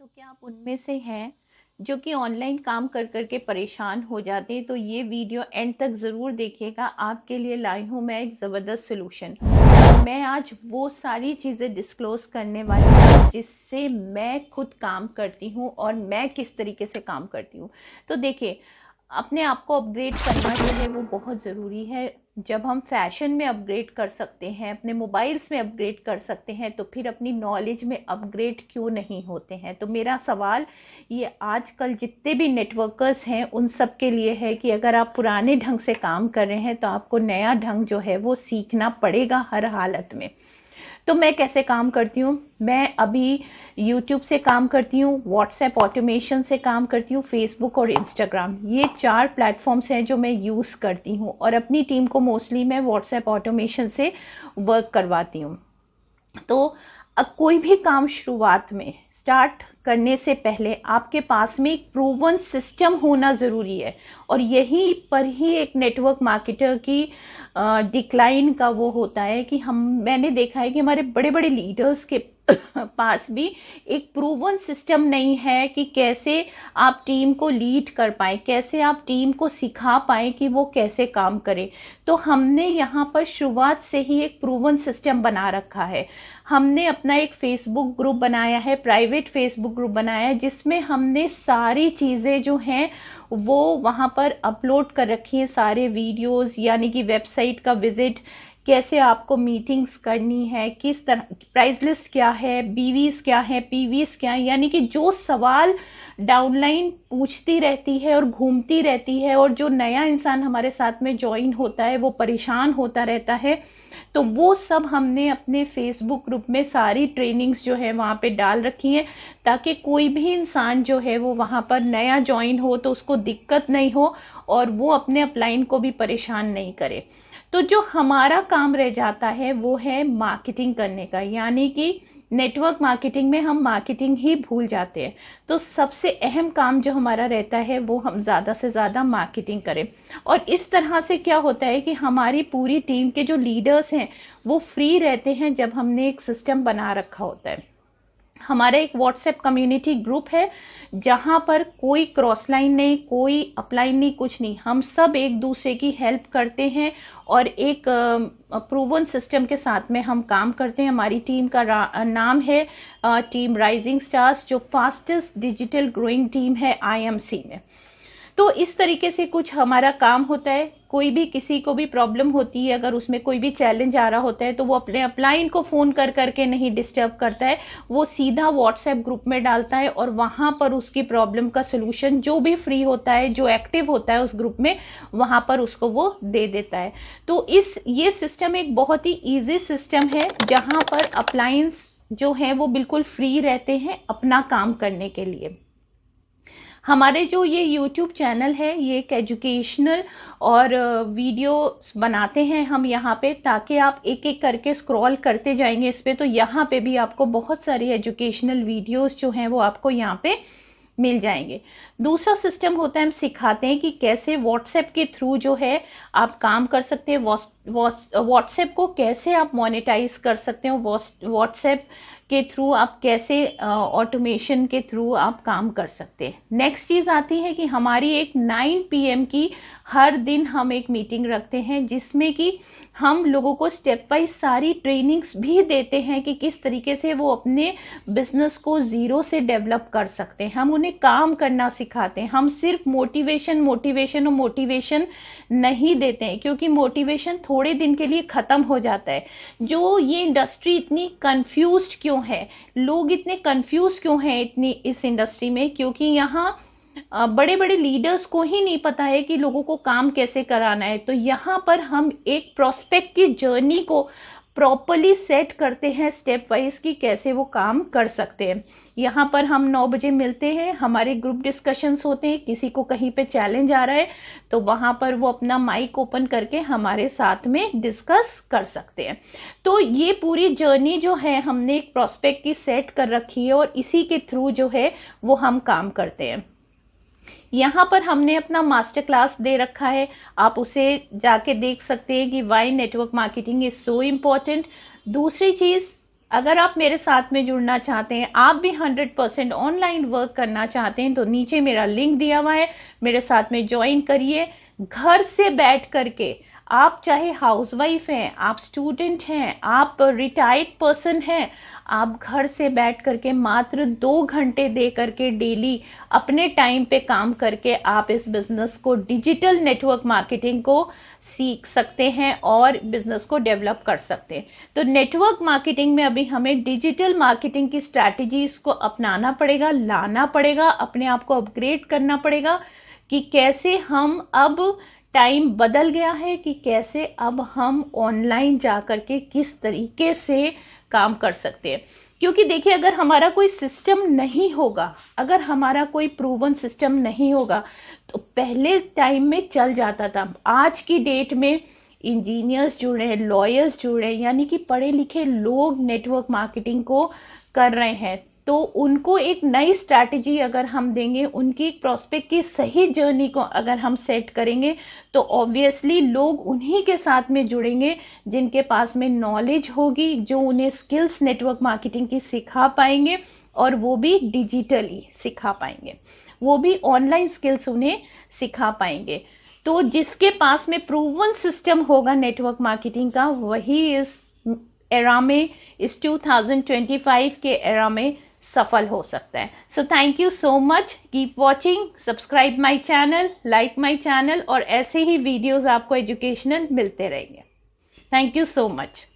क्या आप उनमें से हैं जो कि ऑनलाइन काम कर कर के परेशान हो जाते हैं? तो ये वीडियो एंड तक ज़रूर देखिएगा। आपके लिए लाई हूँ मैं एक ज़बरदस्त सॉल्यूशन। मैं आज वो सारी चीज़ें डिस्क्लोज़ करने वाली हूँ जिससे मैं खुद काम करती हूँ और मैं किस तरीके से काम करती हूँ। तो देखिए, अपने आप को अपग्रेड करना जो है वो बहुत ज़रूरी है। जब हम फैशन में अपग्रेड कर सकते हैं, अपने मोबाइल्स में अपग्रेड कर सकते हैं, तो फिर अपनी नॉलेज में अपग्रेड क्यों नहीं होते हैं? तो मेरा सवाल ये आजकल जितने भी नेटवर्कर्स हैं उन सब के लिए है कि अगर आप पुराने ढंग से काम कर रहे हैं तो आपको नया ढंग जो है वो सीखना पड़ेगा हर हालत में। तो मैं कैसे काम करती हूँ? मैं अभी यूट्यूब से काम करती हूँ, व्हाट्सएप ऑटोमेशन से काम करती हूँ, फेसबुक और इंस्टाग्राम, ये 4 प्लेटफॉर्म्स हैं जो मैं यूज़ करती हूँ और अपनी टीम को मोस्टली मैं व्हाट्सएप ऑटोमेशन से वर्क करवाती हूँ। तो अब कोई भी काम शुरुआत में स्टार्ट करने से पहले आपके पास में एक प्रूवन सिस्टम होना ज़रूरी है और यहीं पर ही एक नेटवर्क मार्केटर की डिक्लाइन का वो होता है कि मैंने देखा है कि हमारे बड़े बड़े लीडर्स के पास भी एक प्रूवन सिस्टम नहीं है कि कैसे आप टीम को लीड कर पाए, कैसे आप टीम को सिखा पाए कि वो कैसे काम करे। तो हमने यहाँ पर शुरुआत से ही एक प्रूवन सिस्टम बना रखा है। हमने अपना एक फेसबुक ग्रुप बनाया है, प्राइवेट फेसबुक ग्रुप बनाया है, जिसमें हमने सारी चीज़ें जो हैं वो वहाँ पर अपलोड कर रखी हैं, सारे वीडियोस, यानी कि वेबसाइट का विजिट, कैसे आपको मीटिंग्स करनी है, किस तरह प्राइस लिस्ट क्या है, बीवीज क्या है, पीवीज क्या है, यानी कि जो सवाल डाउनलाइन पूछती रहती है और घूमती रहती है और जो नया इंसान हमारे साथ में ज्वाइन होता है वो परेशान होता रहता है, तो वो सब हमने अपने फेसबुक ग्रुप में सारी ट्रेनिंग्स जो है वहाँ पे डाल रखी हैं, ताकि कोई भी इंसान जो है वो वहाँ पर नया ज्वाइन हो तो उसको दिक्कत नहीं हो और वो अपने अपलाइन को भी परेशान नहीं करे। तो जो हमारा काम रह जाता है वो है मार्केटिंग करने का, यानी कि नेटवर्क मार्केटिंग में हम मार्केटिंग ही भूल जाते हैं। तो सबसे अहम काम जो हमारा रहता है वो हम ज़्यादा से ज़्यादा मार्केटिंग करें और इस तरह से क्या होता है कि हमारी पूरी टीम के जो लीडर्स हैं वो फ्री रहते हैं जब हमने एक सिस्टम बना रखा होता है। हमारा एक व्हाट्सएप कम्युनिटी ग्रुप है जहाँ पर कोई क्रॉस लाइन नहीं, कोई अपलाइन नहीं, कुछ नहीं, हम सब एक दूसरे की हेल्प करते हैं और एक प्रूवन सिस्टम के साथ में हम काम करते हैं। हमारी टीम का नाम है टीम राइजिंग स्टार्स, जो फास्टेस्ट डिजिटल ग्रोइंग टीम है आईएमसी में। तो इस तरीके से कुछ हमारा काम होता है। कोई भी किसी को भी प्रॉब्लम होती है, अगर उसमें कोई भी चैलेंज आ रहा होता है तो वो अपने अपलाइन को फ़ोन कर करके नहीं डिस्टर्ब करता है, वो सीधा व्हाट्सएप ग्रुप में डालता है और वहाँ पर उसकी प्रॉब्लम का सलूशन जो भी फ्री होता है, जो एक्टिव होता है उस ग्रुप में, वहाँ पर उसको वो दे देता है। तो ये सिस्टम एक बहुत ही ईजी सिस्टम है जहाँ पर अपलाइंस जो हैं वो बिल्कुल फ्री रहते हैं अपना काम करने के लिए। हमारे जो ये YouTube चैनल है ये एक एजुकेशनल और वीडियो बनाते हैं हम यहाँ पे, ताकि आप एक एक करके स्क्रॉल करते जाएंगे इस पे, तो यहाँ पे भी आपको बहुत सारी एजुकेशनल वीडियोस जो हैं वो आपको यहाँ पे मिल जाएंगे। दूसरा सिस्टम होता है, हम सिखाते हैं कि कैसे व्हाट्सएप के थ्रू जो है आप काम कर सकते हैं, व्हाट्सएप को कैसे आप मोनेटाइज कर सकते हो, व्हाट्सएप के थ्रू आप कैसे ऑटोमेशन के थ्रू आप काम कर सकते हैं। नेक्स्ट चीज़ आती है कि हमारी एक 9 PM की हर दिन हम एक मीटिंग रखते हैं जिसमें कि हम लोगों को स्टेप बाय सारी ट्रेनिंग्स भी देते हैं कि किस तरीके से वो अपने बिजनेस को ज़ीरो से डेवलप कर सकते हैं। हम उन्हें काम करना सिखाते हैं। हम सिर्फ मोटिवेशन और मोटिवेशन नहीं देते हैं, क्योंकि मोटिवेशन थोड़े दिन के लिए ख़त्म हो जाता है। जो ये इंडस्ट्री इतनी कंफ्यूज्ड क्यों है, लोग इतने कंफ्यूज क्यों हैं इतनी इस इंडस्ट्री में, क्योंकि यहाँ बड़े बड़े लीडर्स को ही नहीं पता है कि लोगों को काम कैसे कराना है। तो यहाँ पर हम एक प्रोस्पेक्ट की जर्नी को प्रॉपरली सेट करते हैं स्टेप वाइज कि कैसे वो काम कर सकते हैं। यहाँ पर हम 9 बजे मिलते हैं, हमारे ग्रुप डिस्कशंस होते हैं, किसी को कहीं पे चैलेंज आ रहा है तो वहाँ पर वो अपना माइक ओपन करके हमारे साथ में डिस्कस कर सकते हैं। तो ये पूरी जर्नी जो है हमने एक प्रोस्पेक्ट की सेट कर रखी है और इसी के थ्रू जो है वो हम काम करते हैं। यहाँ पर हमने अपना मास्टर क्लास दे रखा है, आप उसे जाके देख सकते हैं कि why network marketing is so important. दूसरी चीज़, अगर आप मेरे साथ में जुड़ना चाहते हैं, आप भी 100% ऑनलाइन वर्क करना चाहते हैं, तो नीचे मेरा लिंक दिया हुआ है, मेरे साथ में ज्वाइन करिए। घर से बैठ करके आप चाहे हाउसवाइफ हैं, आप स्टूडेंट हैं, आप रिटायर्ड पर्सन हैं, आप घर से बैठ करके मात्र 2 घंटे दे करके डेली अपने टाइम पे काम करके आप इस बिज़नेस को, डिजिटल नेटवर्क मार्केटिंग को सीख सकते हैं और बिज़नेस को डेवलप कर सकते हैं। तो नेटवर्क मार्केटिंग में अभी हमें डिजिटल मार्केटिंग की स्ट्रैटेजीज़ को अपनाना पड़ेगा, लाना पड़ेगा, अपने आप को अपग्रेड करना पड़ेगा कि कैसे हम अब, टाइम बदल गया है कि कैसे अब हम ऑनलाइन जा कर के किस तरीके से काम कर सकते हैं। क्योंकि देखिए, अगर हमारा कोई सिस्टम नहीं होगा, अगर हमारा कोई प्रूवन सिस्टम नहीं होगा, तो पहले टाइम में चल जाता था। आज की डेट में इंजीनियर्स जुड़ रहे हैं, लॉयर्स जुड़ रहे हैं, यानी कि पढ़े लिखे लोग नेटवर्क मार्केटिंग को कर रहे हैं। तो उनको एक नई स्ट्रैटेजी अगर हम देंगे, उनकी एक प्रॉस्पेक्ट की सही जर्नी को अगर हम सेट करेंगे, तो ऑब्वियसली लोग उन्हीं के साथ में जुड़ेंगे जिनके पास में नॉलेज होगी, जो उन्हें स्किल्स नेटवर्क मार्केटिंग की सिखा पाएंगे, और वो भी डिजिटली सिखा पाएंगे, वो भी ऑनलाइन स्किल्स उन्हें सिखा पाएंगे। तो जिसके पास में प्रूवन सिस्टम होगा नेटवर्क मार्केटिंग का, वही इस एरा में, इस 2025 के एरा में सफल हो सकता है। So thank you so much, keep watching, subscribe my channel, like my channel, और ऐसे ही वीडियोस आपको एजुकेशनल मिलते रहेंगे। Thank you so much.